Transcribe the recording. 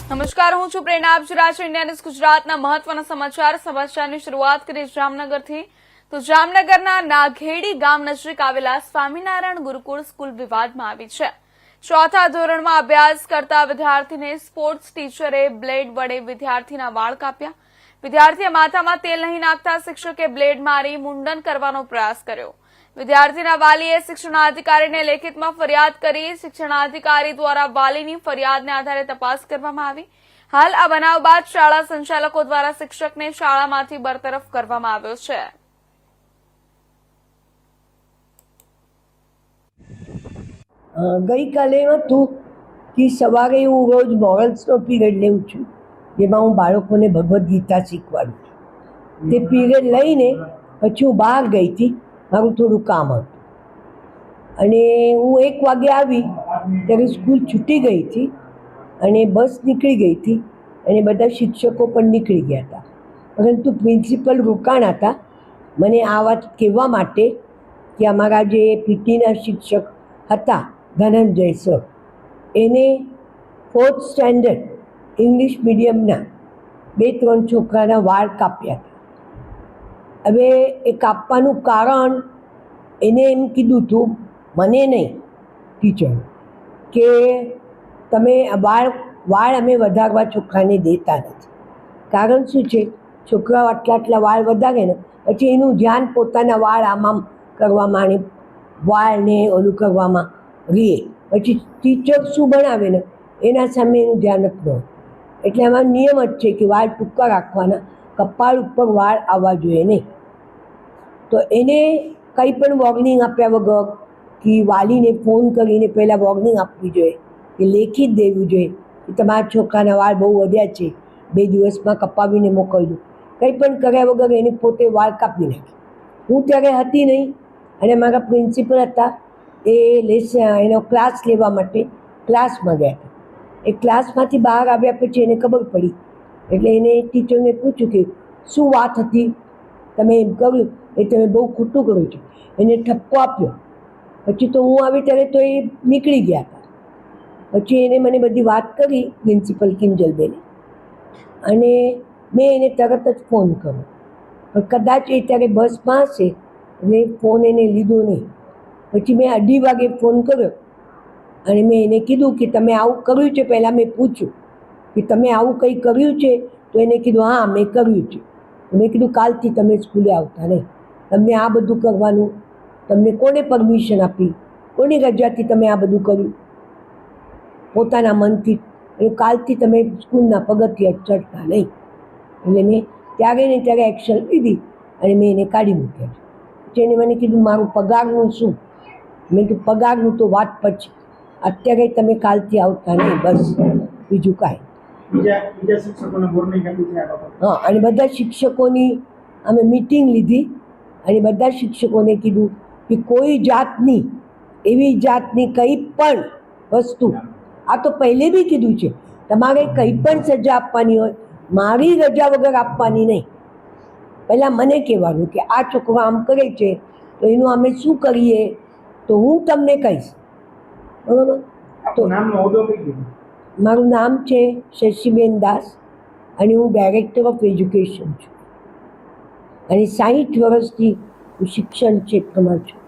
નમસ્કાર, હું છું પ્રેરણા. આપ જોઈ રહ્યા છો ઇન્ડિયા ન્યૂઝ ગુજરાતના મહત્વના સમાચારની શરૂઆત કરી જામનગરથી. તો જામનગરના નાઘેડી ગામ નજીક આવેલા સ્વામિનારાયણ ગુરુકુળ સ્કૂલ વિવાદમાં આવી છે. ચોથા ધોરણમાં અભ્યાસ કરતા વિદ્યાર્થીને સ્પોર્ટ્સ ટીચરે બ્લેડ વડે વિદ્યાર્થીના વાળ કાપ્યા. વિદ્યાર્થીએ માથામાં તેલ નહીં નાખતા શિક્ષકે બ્લેડ મારી મુંડન કરવાનો પ્રયાસ કર્યો. વિદ્યાર્થીના વાલીએ શિક્ષણાધિકારીને લેખિતમાં ફરિયાદ કરી. શિક્ષણાધિકારી દ્વારા વાલીની ફરિયાદને આધારે તપાસ કરવામાં આવી. હાલ આ બનાવ બાદ શાળા સંચાલકો દ્વારા શિક્ષકને શાળામાંથી બરતરફ કરવામાં આવ્યો છે. ગઈકાલે હતું કે સવારે હું રોજ મોરલ્સનો પીરિયડ લઉં છું, જેમાં હું બાળકોને ભગવદ્ ગીતા શીખવાડું છું. તે પીરિયડ લઈને પછી હું બહાર ગઈ હતી, મારું થોડું કામ હતું અને હું 1 વાગે આવી ત્યારે સ્કૂલ છૂટી ગઈ હતી અને બસ નીકળી ગઈ હતી અને બધા શિક્ષકો પણ નીકળી ગયા હતા. પરંતુ પ્રિન્સિપલ રોકાણ હતા મને આ વાત કહેવા માટે કે અમારા જે પીટીના શિક્ષક હતા ધનંજય સર, એને 4th સ્ટેન્ડર્ડ ઇંગ્લિશ મીડિયમના 2-3 છોકરાના વાળ કાપ્યા હતા. હવે એ કાપવાનું કારણ એને એમ કીધું હતું, મને નહીં ટીચર, કે તમે વાળ અમે વધારવા છોકરાને દેતા નથી. કારણ શું છે, છોકરાઓ આટલા વાળ વધારે ને પછી એનું ધ્યાન પોતાના વાળ આમ કરવામાં અને વાળને ઓલું કરવામાં રહે, પછી ટીચર શું ભણાવે ને એના સામે એનું ધ્યાન જ ન હોય. એટલે આમાં નિયમ જ છે કે વાળ ટૂંકા રાખવાના, કપાળ ઉપર વાળ આવવા જોઈએ નહીં. તો એને કંઈ પણ વોર્નિંગ આપ્યા વગર કે વાલીને ફોન કરીને પહેલાં વોર્નિંગ આપવી જોઈએ, કે લેખિત દેવું જોઈએ કે તમારા છોકરાના વાળ બહુ વધ્યા છે, 2 દિવસમાં કપાવીને મોકલજો. કંઈ પણ કર્યા વગર એને પોતે વાળ કાપી નાખી. હું ત્યારે હતી નહીં અને મારા પ્રિન્સિપલ હતા, એ એનો ક્લાસ લેવા માટે ક્લાસમાં ગયા હતા. એ ક્લાસમાંથી બહાર આવ્યા પછી એને ખબર પડી, એટલે એને ટીચરને પૂછ્યું કે શું વાત હતી, તમે એમ કર્યું એ તમે બહુ ખોટું કર્યું છે. એને ઠપકો આપ્યો. પછી તો હું આવી ત્યારે તો એ નીકળી ગયા હતા. પછી એને મને બધી વાત કરી પ્રિન્સિપલ કિંજલબેને, અને મેં એને તરત જ ફોન કર્યો. પણ કદાચ એ ત્યારે બસમાં હશે એટલે ફોન એને લીધો નહીં. પછી મેં 2:30 વાગે ફોન કર્યો અને મેં એને કીધું કે તમે આવું કર્યું છે. પહેલાં મેં પૂછ્યું કે તમે આવું કંઈ કર્યું છે, તો એને કીધું હા મેં કર્યું છે. મેં કીધું કાલથી તમે સ્કૂલે આવતા નહીં, તમને આ બધું કરવાનું તમને કોને પરમિશન આપી, કોની રજાથી તમે આ બધું કર્યું પોતાના મનથી, એટલે કાલથી તમે સ્કૂલના પગથિયા ચડતા નહીં. એટલે મેં ત્યારે ને ત્યારે એક્શન લીધી અને મેં એને કાઢી મૂક્યા. પછી એને મને કીધું મારું પગારનું શું? મેં કીધું પગારનું તો વાત પછી, અત્યારે તમે કાલથી આવતા નહીં, બસ બીજું કાંઈ. હા, અને બધા શિક્ષકોની અમે મિટિંગ લીધી અને બધા શિક્ષકોને કીધું કે કોઈ જાતની એવી જાતની કંઈ પણ વસ્તુ, આ તો પહેલે બી કીધું છે, તમારે કંઈ પણ સજા આપવાની હોય મારી રજા વગર આપવાની નહીં. પહેલાં મને કહેવાનું કે આ છોકરો આમ કરે છે તો એનું અમે શું કરીએ, તો હું તમને કહીશ. બરાબર? તો મારું નામ છે શશીબેન દાસ અને હું ડાયરેક્ટર ઓફ એજ્યુકેશન છું અને 60 વર્ષથી હું શિક્ષણ ક્ષેત્રમાં છું.